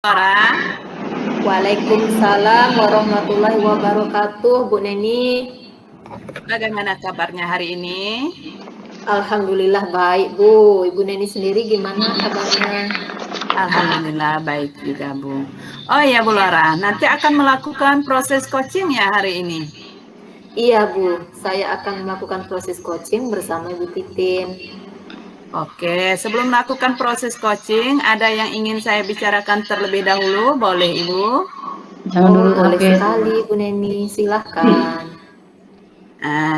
Laura. Waalaikumsalam warahmatullahi wabarakatuh, Bu Neni. Bagaimana kabarnya hari ini? Alhamdulillah baik, Bu. Ibu Neni sendiri gimana kabarnya? Alhamdulillah baik juga, Bu. Oh iya, Bu Laura, nanti akan melakukan proses coaching ya hari ini? Iya, Bu. Saya akan melakukan proses coaching bersama Ibu Titin. Oke, sebelum melakukan proses coaching, ada yang ingin saya bicarakan terlebih dahulu, boleh Ibu? Jangan dulu, boleh Hafiz. sekali, Bu Neni. Silahkan.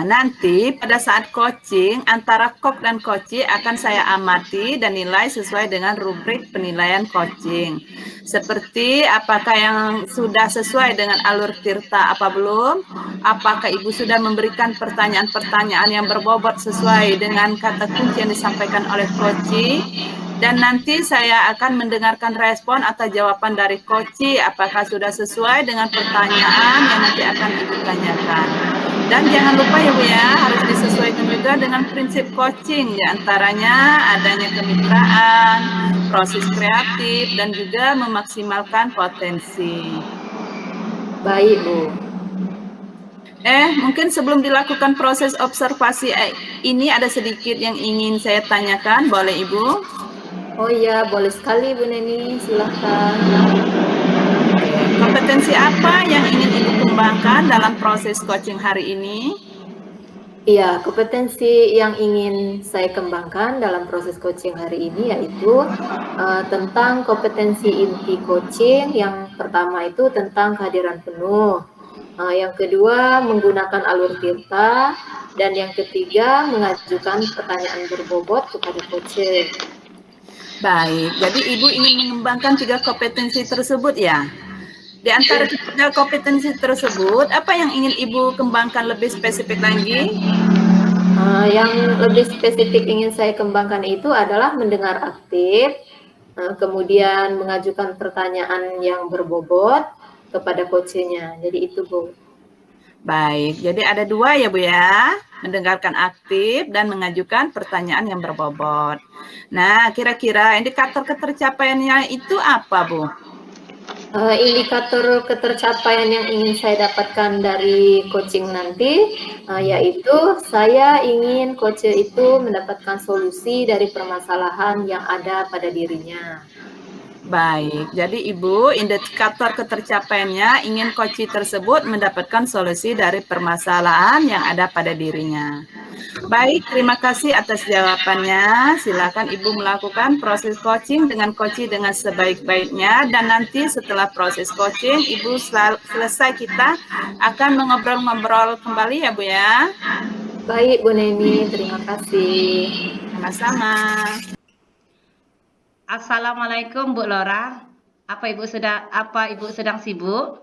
Nanti pada saat coaching, antara kok dan coach akan saya amati dan nilai sesuai dengan rubrik penilaian coaching. Seperti apakah yang sudah sesuai dengan alur tirta apa belum? Apakah Ibu sudah memberikan pertanyaan-pertanyaan yang berbobot sesuai dengan kata kunci yang disampaikan oleh coach? Dan nanti saya akan mendengarkan respon atau jawaban dari coach apakah sudah sesuai dengan pertanyaan yang nanti akan Ibu tanyakan. Dan jangan lupa ya Bu ya, harus disesuaikan juga dengan prinsip coaching, diantaranya adanya kemitraan, proses kreatif, dan juga memaksimalkan potensi. Baik, Bu. Mungkin sebelum dilakukan proses observasi ini ada sedikit yang ingin saya tanyakan, boleh Ibu? Oh iya, boleh sekali, Bu Neni. Silahkan. Kompetensi apa yang ingin Ibu kembangkan dalam proses coaching hari ini? Iya, kompetensi yang ingin saya kembangkan dalam proses coaching hari ini yaitu tentang kompetensi inti coaching. Yang pertama itu tentang kehadiran penuh. Yang kedua menggunakan alur tirta, dan yang ketiga mengajukan pertanyaan berbobot kepada coaching. Baik, jadi Ibu ingin mengembangkan 3 kompetensi tersebut ya? Di antara 3 kompetensi tersebut, apa yang ingin Ibu kembangkan lebih spesifik lagi? Yang lebih spesifik ingin saya kembangkan itu adalah mendengar aktif, kemudian mengajukan pertanyaan yang berbobot kepada coachnya. Jadi itu, Bu. Baik, jadi ada 2 ya Bu ya, mendengarkan aktif dan mengajukan pertanyaan yang berbobot. Nah, kira-kira indikator ketercapaiannya itu apa Bu? Indikator ketercapaian yang ingin saya dapatkan dari coaching nanti, yaitu saya ingin coach itu mendapatkan solusi dari permasalahan yang ada pada dirinya. Baik, jadi Ibu indikator ketercapaiannya ingin coach tersebut mendapatkan solusi dari permasalahan yang ada pada dirinya. Baik, terima kasih atas jawabannya. Silakan Ibu melakukan proses coaching dengan coach dengan sebaik-baiknya, dan nanti setelah proses coaching Ibu selesai, kita akan mengobrol-ngobrol kembali ya Bu ya. Baik, Bu Neni, terima kasih. Sama-sama. Assalamualaikum Bu Laura. Apa Ibu sedang sibuk?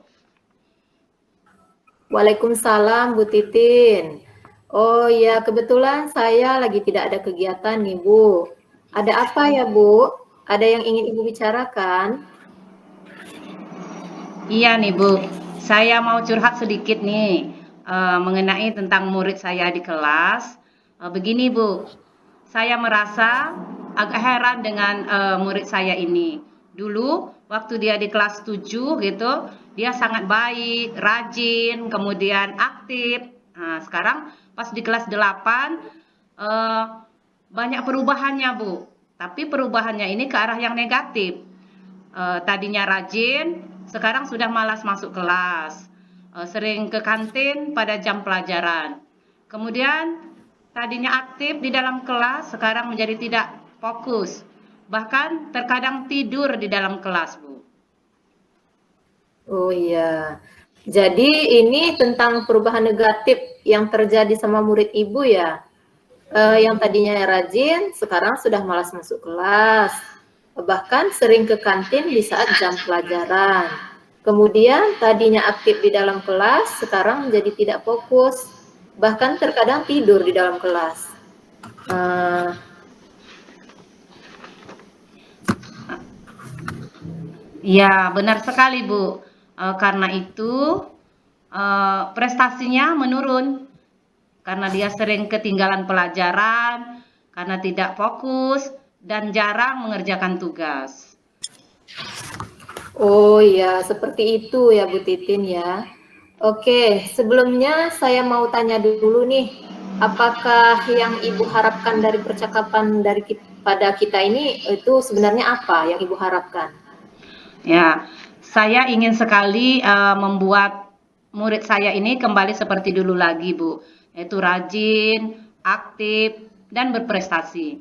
Waalaikumsalam, Bu Titin. Oh ya, kebetulan saya lagi tidak ada kegiatan nih, Bu. Ada apa ya, Bu? Ada yang ingin Ibu bicarakan? Iya nih Bu, saya mau curhat sedikit nih mengenai tentang murid saya di kelas. Begini Bu, saya merasa agak heran dengan murid saya ini. Dulu waktu dia di kelas 7 gitu, dia sangat baik, rajin, kemudian aktif. Nah, sekarang pas di kelas 8 banyak perubahannya Bu. Tapi perubahannya ini ke arah yang negatif. Tadinya rajin, sekarang sudah malas masuk kelas. Sering ke kantin pada jam pelajaran. Kemudian tadinya aktif di dalam kelas, sekarang menjadi tidak fokus. Bahkan terkadang tidur di dalam kelas, Bu. Oh iya. Jadi ini tentang perubahan negatif yang terjadi sama murid Ibu ya? Yang tadinya rajin, sekarang sudah malas masuk kelas. Bahkan sering ke kantin di saat jam pelajaran. Kemudian tadinya aktif di dalam kelas, sekarang menjadi tidak fokus. Bahkan terkadang tidur di dalam kelas. Ya, benar sekali, Bu. Karena itu prestasinya menurun. Karena dia sering ketinggalan pelajaran, karena tidak fokus, dan jarang mengerjakan tugas. Oh ya, seperti itu ya Bu Titin ya. Oke, sebelumnya saya mau tanya dulu nih, apakah yang Ibu harapkan dari percakapan pada kita ini itu sebenarnya apa yang Ibu harapkan? Ya, saya ingin sekali membuat murid saya ini kembali seperti dulu lagi, Bu. Yaitu rajin, aktif, dan berprestasi.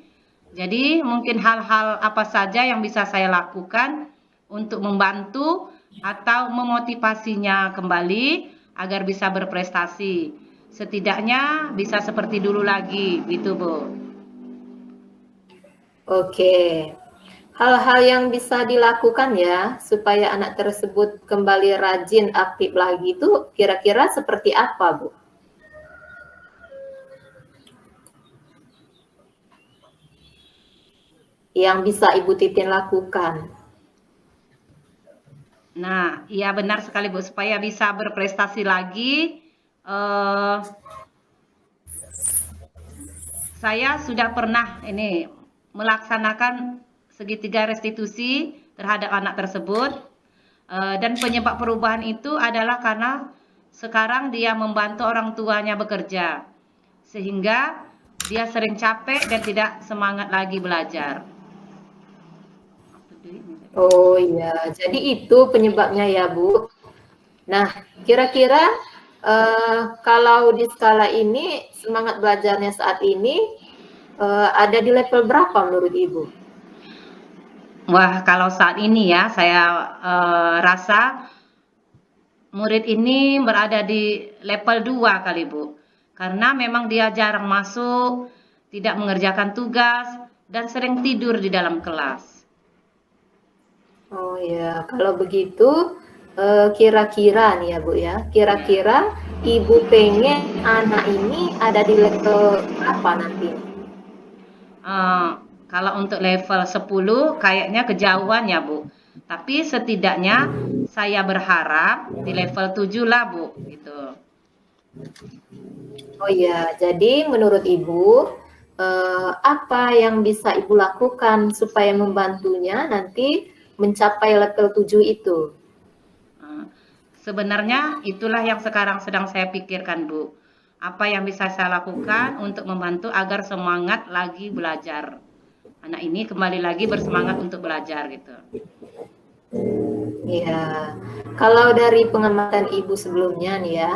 Jadi, mungkin hal-hal apa saja yang bisa saya lakukan untuk membantu atau memotivasinya kembali agar bisa berprestasi. Setidaknya bisa seperti dulu lagi, gitu, Bu. Oke, hal-hal yang bisa dilakukan ya supaya anak tersebut kembali rajin, aktif lagi itu kira-kira seperti apa, Bu? Yang bisa Ibu Titin lakukan? Nah, iya benar sekali Bu, supaya bisa berprestasi lagi, saya sudah pernah ini melaksanakan segitiga restitusi terhadap anak tersebut, dan penyebab perubahan itu adalah karena sekarang dia membantu orang tuanya bekerja, sehingga dia sering capek dan tidak semangat lagi belajar. Oh iya, jadi itu penyebabnya ya Bu. Nah, kira-kira kalau di skala ini semangat belajarnya saat ini ada di level berapa menurut Ibu? Wah, kalau saat ini ya saya rasa murid ini berada di level 2 kali Bu. Karena memang dia jarang masuk, tidak mengerjakan tugas, dan sering tidur di dalam kelas. Oh ya, kalau begitu kira-kira nih ya Bu ya, kira-kira Ibu pengen anak ini ada di level berapa nanti? Kalau untuk level 10 kayaknya kejauhan ya Bu. Tapi setidaknya saya berharap di level 7 lah Bu, gitu. Oh ya, jadi menurut Ibu apa yang bisa Ibu lakukan supaya membantunya nanti mencapai level 7 itu? Sebenarnya itulah yang sekarang sedang saya pikirkan Bu. Apa yang bisa saya lakukan untuk membantu agar semangat lagi belajar. Anak ini kembali lagi bersemangat untuk belajar gitu. Ya, kalau dari pengamatan Ibu sebelumnya nih ya,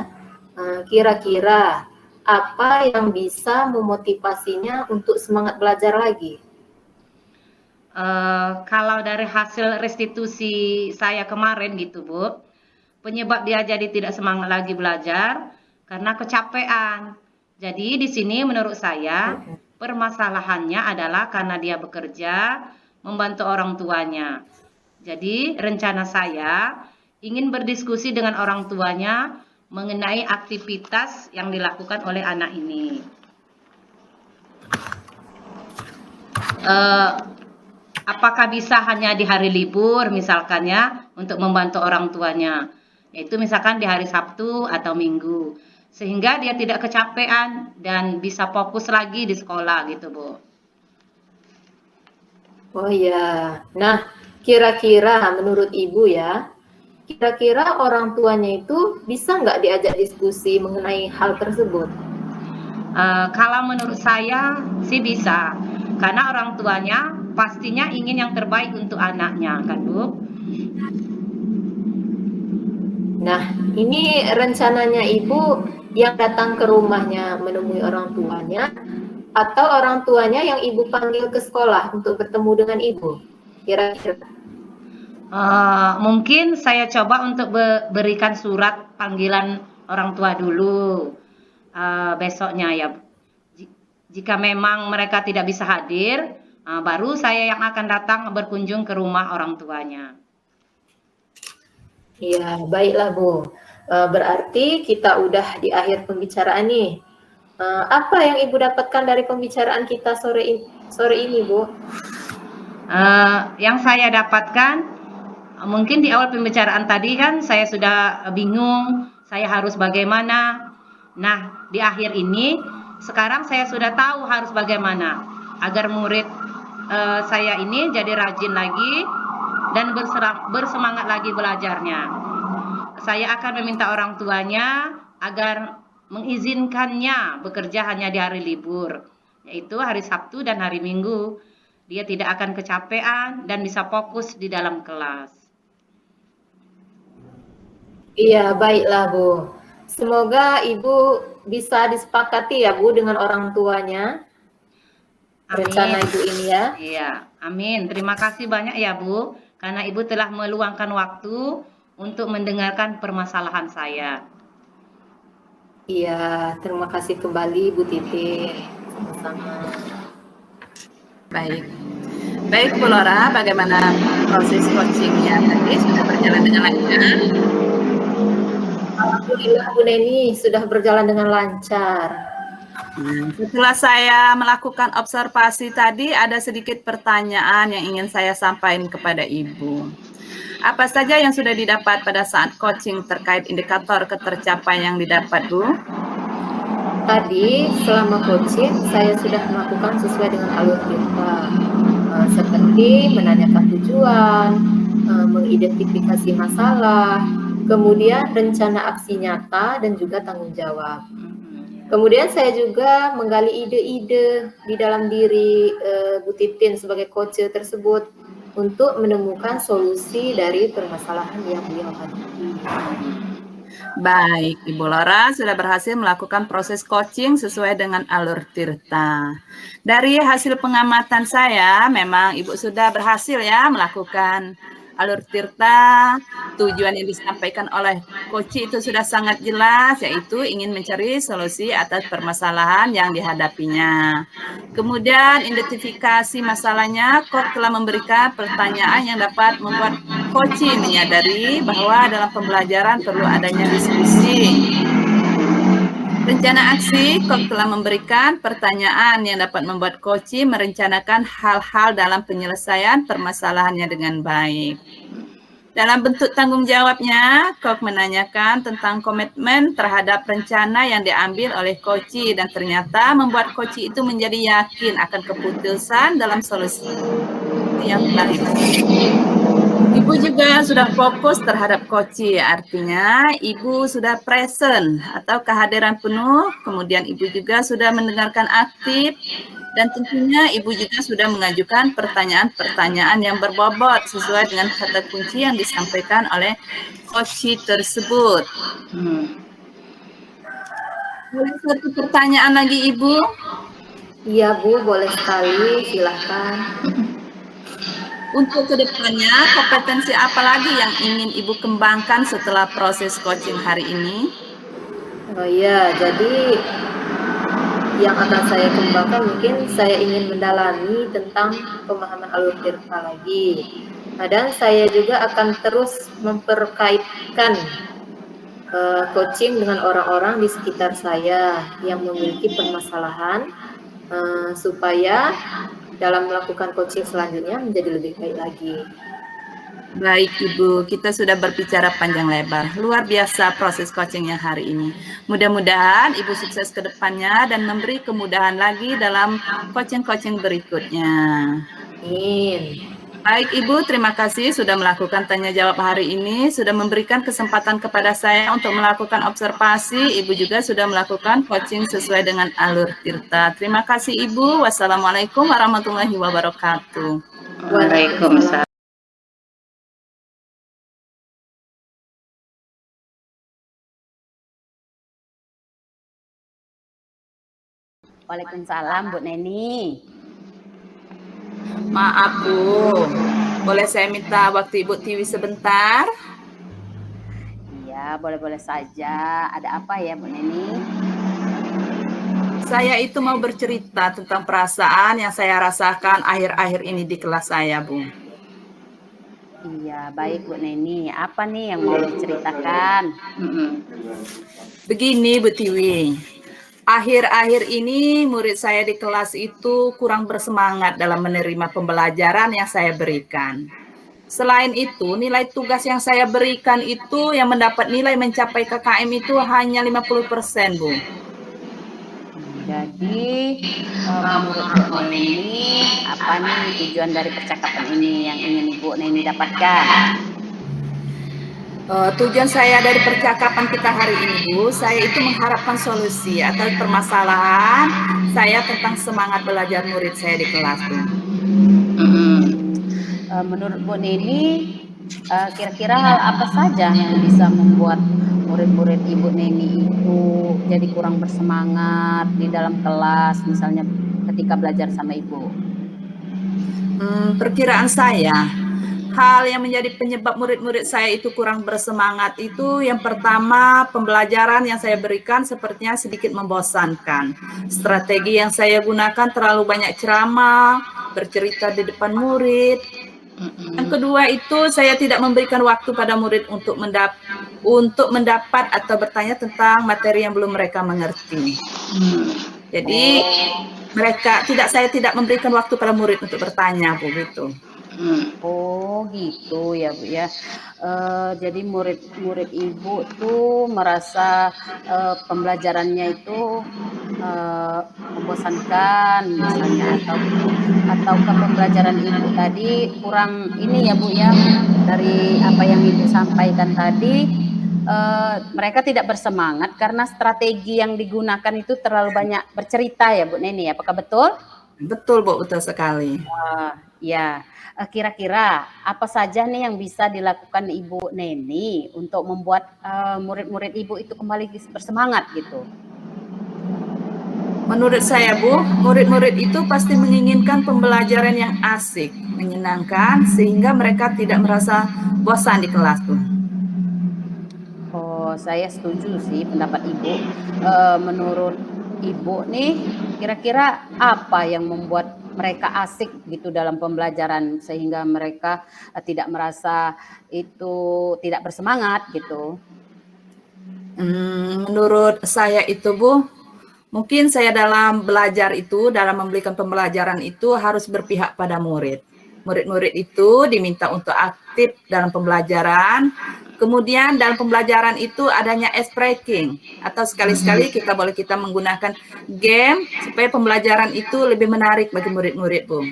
kira-kira apa yang bisa memotivasinya untuk semangat belajar lagi? Kalau dari hasil restitusi saya kemarin gitu Bu, penyebab dia jadi tidak semangat lagi belajar karena kecapean. Jadi di sini menurut saya permasalahannya adalah karena dia bekerja membantu orang tuanya. Jadi rencana saya ingin berdiskusi dengan orang tuanya mengenai aktivitas yang dilakukan oleh anak ini. Apakah bisa hanya di hari libur misalkan ya untuk membantu orang tuanya, yaitu misalkan di hari Sabtu atau Minggu, sehingga dia tidak kecapean dan bisa fokus lagi di sekolah gitu Bu. Oh ya, nah kira-kira menurut Ibu ya, kira-kira orang tuanya itu bisa nggak diajak diskusi mengenai hal tersebut? Kalau menurut saya sih bisa, karena orang tuanya pastinya ingin yang terbaik untuk anaknya kan Bu. Nah, ini rencananya Ibu yang datang ke rumahnya menemui orang tuanya atau orang tuanya yang Ibu panggil ke sekolah untuk bertemu dengan Ibu? Kira-kira. Mungkin saya coba untuk berikan surat panggilan orang tua dulu besoknya ya. Jika memang mereka tidak bisa hadir, baru saya yang akan datang berkunjung ke rumah orang tuanya. Iya, baiklah Bu. Berarti kita udah di akhir pembicaraan nih. Apa yang Ibu dapatkan dari pembicaraan kita sore ini, Bu? Yang saya dapatkan, mungkin di awal pembicaraan tadi kan saya sudah bingung, saya harus bagaimana. Nah, di akhir ini, sekarang saya sudah tahu harus bagaimana agar murid saya ini jadi rajin lagi dan bersemangat lagi belajarnya. Saya akan meminta orang tuanya agar mengizinkannya bekerja hanya di hari libur, yaitu hari Sabtu dan hari Minggu. Dia tidak akan kecapean dan bisa fokus di dalam kelas. Iya, baiklah Bu. Semoga Ibu bisa disepakati ya Bu dengan orang tuanya. Rencana Ibu ini ya. Iya, amin. Terima kasih banyak ya Bu, karena Ibu telah meluangkan waktu untuk mendengarkan permasalahan saya. Iya, terima kasih kembali Bu Titin. Sama-sama. Baik. Baik Bu Lora, bagaimana proses coachingnya tadi? Sudah berjalan dengan lancar? Alhamdulillah Bu Neni sudah berjalan dengan lancar. Setelah saya melakukan observasi tadi, ada sedikit pertanyaan yang ingin saya sampaikan kepada Ibu. Apa saja yang sudah didapat pada saat coaching terkait indikator ketercapaian yang didapat, Bu? Tadi selama coaching saya sudah melakukan sesuai dengan alur kita, seperti menanyakan tujuan, mengidentifikasi masalah, kemudian rencana aksi nyata dan juga tanggung jawab. Kemudian saya juga menggali ide-ide di dalam diri Bu Titin sebagai coach tersebut untuk menemukan solusi dari permasalahan yang beliau hadapi. Baik, Ibu Lora sudah berhasil melakukan proses coaching sesuai dengan alur Tirta. Dari hasil pengamatan saya, memang Ibu sudah berhasil ya melakukan alur Tirta. Tujuan yang disampaikan oleh coach itu sudah sangat jelas, yaitu ingin mencari solusi atas permasalahan yang dihadapinya. Kemudian identifikasi masalahnya, coach telah memberikan pertanyaan yang dapat membuat coach menyadari bahwa dalam pembelajaran perlu adanya diskusi. Rencana aksi, coach telah memberikan pertanyaan yang dapat membuat coach merencanakan hal-hal dalam penyelesaian permasalahannya dengan baik. Dalam bentuk tanggung jawabnya, coach menanyakan tentang komitmen terhadap rencana yang diambil oleh coach dan ternyata membuat coach itu menjadi yakin akan keputusan dalam solusi yang telah dilakukan. Ibu juga sudah fokus terhadap coach, artinya Ibu sudah present atau kehadiran penuh, kemudian Ibu juga sudah mendengarkan aktif, dan tentunya Ibu juga sudah mengajukan pertanyaan-pertanyaan yang berbobot sesuai dengan kata kunci yang disampaikan oleh coach tersebut. Boleh satu pertanyaan lagi Ibu? Iya Bu, boleh sekali, silahkan. Untuk kedepannya, kompetensi apa lagi yang ingin Ibu kembangkan setelah proses coaching hari ini? Oh iya, jadi yang akan saya kembangkan mungkin saya ingin mendalami tentang pemahaman alur Tirta lagi. Dan saya juga akan terus memperkaitkan coaching dengan orang-orang di sekitar saya yang memiliki permasalahan supaya dalam melakukan coaching selanjutnya menjadi lebih baik lagi. Baik Ibu, kita sudah berbicara panjang lebar. Luar biasa proses coachingnya hari ini. Mudah-mudahan Ibu sukses ke depannya dan memberi kemudahan lagi dalam coaching-coaching berikutnya. Amin. Baik Ibu, terima kasih sudah melakukan tanya jawab hari ini, sudah memberikan kesempatan kepada saya untuk melakukan observasi. Ibu juga sudah melakukan coaching sesuai dengan alur Tirta. Terima kasih Ibu. Wassalamualaikum warahmatullahi wabarakatuh. Waalaikumsalam. Waalaikumsalam Bu Neni. Maaf Bu, boleh saya minta waktu Ibu Tiwi sebentar? Iya, boleh-boleh saja. Ada apa ya Bu Neni? Saya itu mau bercerita tentang perasaan yang saya rasakan akhir-akhir ini di kelas saya, Bu. Iya, baik Bu Neni. Apa nih yang mau diceritakan? Begini Bu Tiwi, akhir-akhir ini murid saya di kelas itu kurang bersemangat dalam menerima pembelajaran yang saya berikan. Selain itu, nilai tugas yang saya berikan itu yang mendapat nilai mencapai KKM itu hanya 50%, Bu. Jadi menurut Bu Neni, apa nih tujuan dari percakapan ini yang ingin Bu Neni dapatkan? Tujuan saya dari percakapan kita hari ini, Bu, saya itu mengharapkan solusi atau permasalahan saya tentang semangat belajar murid saya di kelas, Bu. Menurut Bu Neni, kira-kira hal apa saja yang bisa membuat murid-murid Ibu Neni itu jadi kurang bersemangat di dalam kelas, misalnya ketika belajar sama Ibu? Perkiraan saya, hal yang menjadi penyebab murid-murid saya itu kurang bersemangat itu yang pertama, pembelajaran yang saya berikan sepertinya sedikit membosankan. Strategi yang saya gunakan terlalu banyak ceramah, bercerita di depan murid. Yang kedua itu saya tidak memberikan waktu pada murid untuk mendapat atau bertanya tentang materi yang belum mereka mengerti. Jadi saya tidak memberikan waktu pada murid untuk bertanya, Bu, gitu. Oh gitu ya Bu ya. Jadi murid-murid Ibu tuh merasa pembelajarannya itu membosankan misalnya, atau ke pembelajaran Ibu tadi kurang ini ya Bu ya, dari apa yang Ibu sampaikan tadi, mereka tidak bersemangat karena strategi yang digunakan itu terlalu banyak bercerita ya Bu Neni, apakah betul? Betul, Bu, betul sekali. Ya, kira-kira apa saja nih yang bisa dilakukan Ibu Neni untuk membuat murid-murid Ibu itu kembali bersemangat gitu? Menurut saya, Bu, murid-murid itu pasti menginginkan pembelajaran yang asik, menyenangkan, sehingga mereka tidak merasa bosan di kelas, Bu. Oh, saya setuju sih pendapat Ibu. Menurut Ibu nih, kira-kira apa yang membuat mereka asik gitu dalam pembelajaran sehingga mereka tidak merasa itu tidak bersemangat gitu? Menurut saya itu, Bu, mungkin saya dalam belajar itu, dalam memberikan pembelajaran itu harus berpihak pada murid. Murid-murid itu diminta untuk aktif dalam pembelajaran. Kemudian dalam pembelajaran itu adanya ice breaking, atau sekali-sekali kita menggunakan game supaya pembelajaran itu lebih menarik bagi murid-murid, Bu.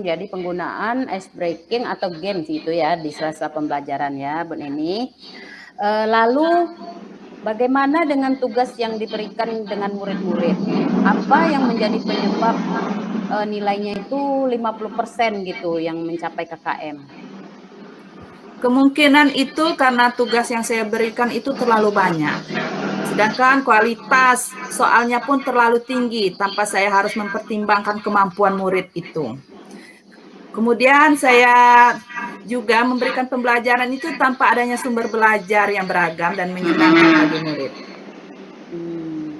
Jadi penggunaan ice breaking atau games gitu ya di sela-sela pembelajaran ya Bu Neni. Lalu bagaimana dengan tugas yang diberikan dengan murid-murid? Apa yang menjadi penyebab nilainya itu 50% gitu yang mencapai KKM? Kemungkinan itu karena tugas yang saya berikan itu terlalu banyak. Sedangkan kualitas soalnya pun terlalu tinggi tanpa saya harus mempertimbangkan kemampuan murid itu. Kemudian saya juga memberikan pembelajaran itu tanpa adanya sumber belajar yang beragam dan menyenangkan bagi murid.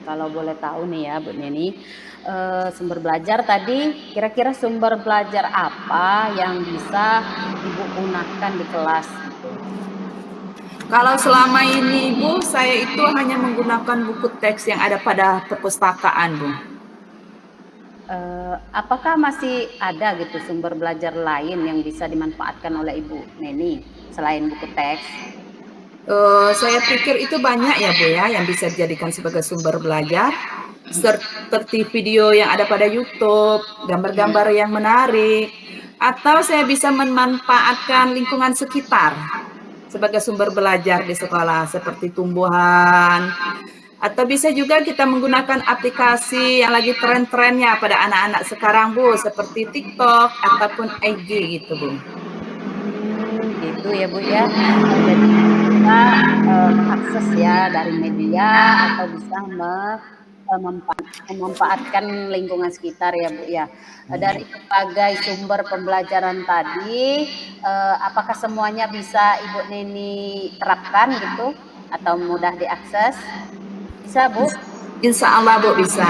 Kalau boleh tahu nih ya Bu Neni, sumber belajar tadi, kira-kira sumber belajar apa yang bisa Ibu gunakan di kelas gitu? Kalau selama ini, Bu, saya itu hanya menggunakan buku teks yang ada pada perpustakaan, Bu. Apakah masih ada gitu sumber belajar lain yang bisa dimanfaatkan oleh Ibu Neni selain buku teks? Saya pikir itu banyak ya, Bu, ya, yang bisa dijadikan sebagai sumber belajar, seperti video yang ada pada YouTube, gambar-gambar yang menarik, atau saya bisa memanfaatkan lingkungan sekitar sebagai sumber belajar di sekolah, seperti tumbuhan, atau bisa juga kita menggunakan aplikasi yang lagi tren-trennya pada anak-anak sekarang, Bu, seperti TikTok ataupun IG gitu, Bu. Gitu ya Bu ya. Jadi kita mengakses ya dari media atau bisa memanfaatkan lingkungan sekitar ya Bu ya. Dari berbagai sumber pembelajaran tadi, apakah semuanya bisa Ibu Neni terapkan gitu atau mudah diakses? Bisa Bu? Insya Allah, Bu, bisa.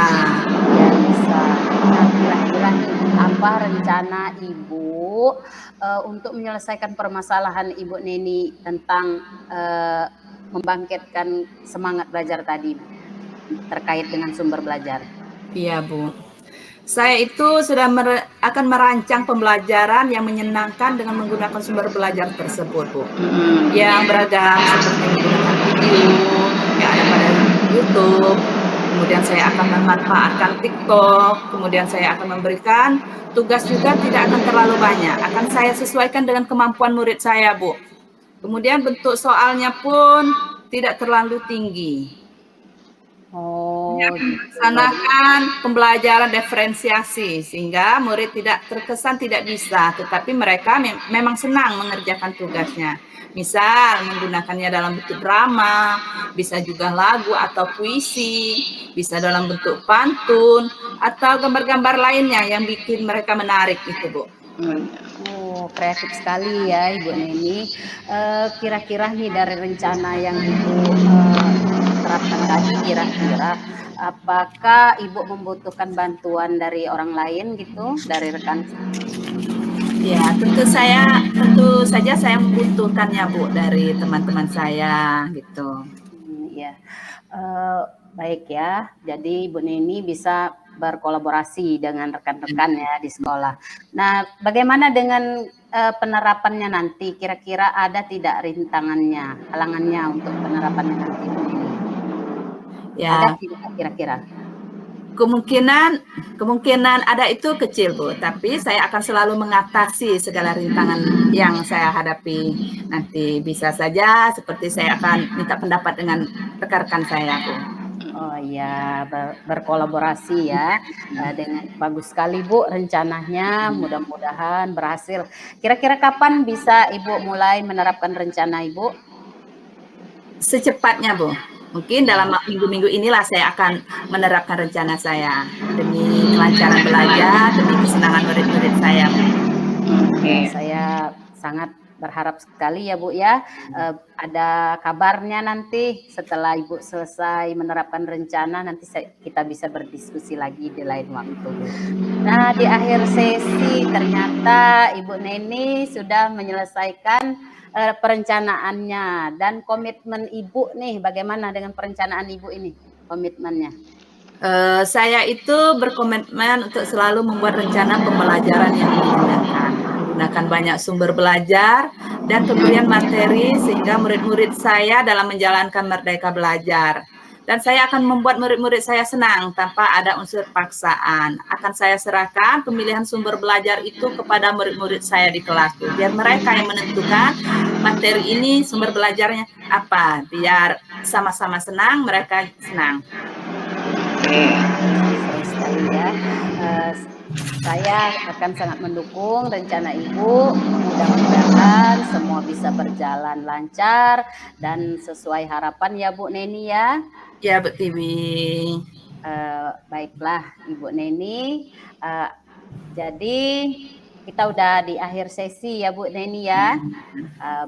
Ya bisa. Nah, kira-kira nih apa rencana Ibu untuk menyelesaikan permasalahan Ibu Neni tentang membangkitkan semangat belajar tadi terkait dengan sumber belajar? Iya, Bu. Saya itu sudah akan merancang pembelajaran yang menyenangkan dengan menggunakan sumber belajar tersebut, Bu. Yang beragam seperti menggunakan video yang ada pada YouTube, kemudian saya akan memanfaatkan TikTok, kemudian saya akan memberikan tugas juga tidak akan terlalu banyak, akan saya sesuaikan dengan kemampuan murid saya, Bu. Kemudian bentuk soalnya pun tidak terlalu tinggi. Oh, Melaksanakan pembelajaran diferensiasi sehingga murid tidak terkesan tidak bisa, tetapi mereka memang senang mengerjakan tugasnya. Misal menggunakannya dalam bentuk drama, bisa juga lagu atau puisi, bisa dalam bentuk pantun atau gambar-gambar lainnya yang bikin mereka menarik itu, Bu. Oh, kreatif sekali ya Ibu Neni. Kira-kira nih dari rencana yang Ibu terapkan tadi, kira-kira apakah Ibu membutuhkan bantuan dari orang lain gitu, dari rekan? Ya, tentu saja saya membutuhkannya, Bu, dari teman-teman saya gitu. Ya, baik ya. Jadi Ibu Neni bisa berkolaborasi dengan rekan-rekan ya di sekolah. Nah, bagaimana dengan penerapannya nanti? Kira-kira ada tidak rintangannya, halangannya untuk penerapannya nanti, Bu Neni? Ya, Ada tidak kira-kira? kemungkinan ada itu kecil, Bu, tapi saya akan selalu mengatasi segala rintangan yang saya hadapi. Nanti bisa saja seperti saya akan minta pendapat dengan rekan-rekan saya, Bu. Oh iya, berkolaborasi ya. Dengan bagus sekali Bu rencananya, mudah-mudahan berhasil. Kira-kira kapan bisa Ibu mulai menerapkan rencana Ibu? Secepatnya, Bu. Mungkin dalam minggu-minggu inilah saya akan menerapkan rencana saya demi kelancaran belajar, demi kesenangan murid-murid saya. Oke, saya sangat berharap sekali ya Bu ya. Ada kabarnya nanti setelah Ibu selesai menerapkan rencana, nanti kita bisa berdiskusi lagi di lain waktu. Nah, di akhir sesi ternyata Ibu Neni sudah menyelesaikan perencanaannya dan komitmen Ibu nih, bagaimana dengan perencanaan Ibu ini, komitmennya? Saya itu berkomitmen untuk selalu membuat rencana pembelajaran yang menyenangkan, menggunakan banyak sumber belajar dan pemberian materi sehingga murid-murid saya dalam menjalankan Merdeka Belajar. Dan saya akan membuat murid-murid saya senang tanpa ada unsur paksaan. Akan saya serahkan pemilihan sumber belajar itu kepada murid-murid saya di kelas. Biar mereka yang menentukan materi ini, sumber belajarnya apa. Biar sama-sama senang, mereka senang. Seru sekali ya. Saya akan sangat mendukung rencana Ibu. Mudah-mudahan semua bisa berjalan lancar dan sesuai harapan ya Bu Neni ya. Ya, Bu Tiwi. Baiklah Ibu Neni. Jadi kita udah di akhir sesi ya Bu Neni ya.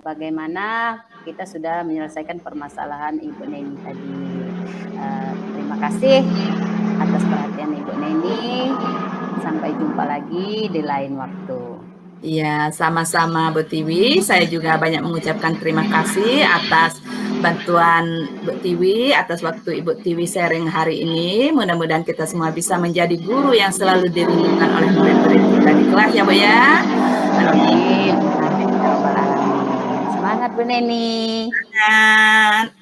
Bagaimana kita sudah menyelesaikan permasalahan Ibu Neni tadi. Terima kasih atas perhatian Ibu Neni. Sampai jumpa lagi di lain waktu. Iya, sama-sama Bu Tiwi. Saya juga banyak mengucapkan terima kasih atas bantuan Bu Tiwi, atas waktu Ibu Tiwi sharing hari ini. Mudah-mudahan kita semua bisa menjadi guru yang selalu dirindukan oleh murid-murid kita di kelas ya Bu ya. Amin. Amin. Semangat Bu Neni. Semangat.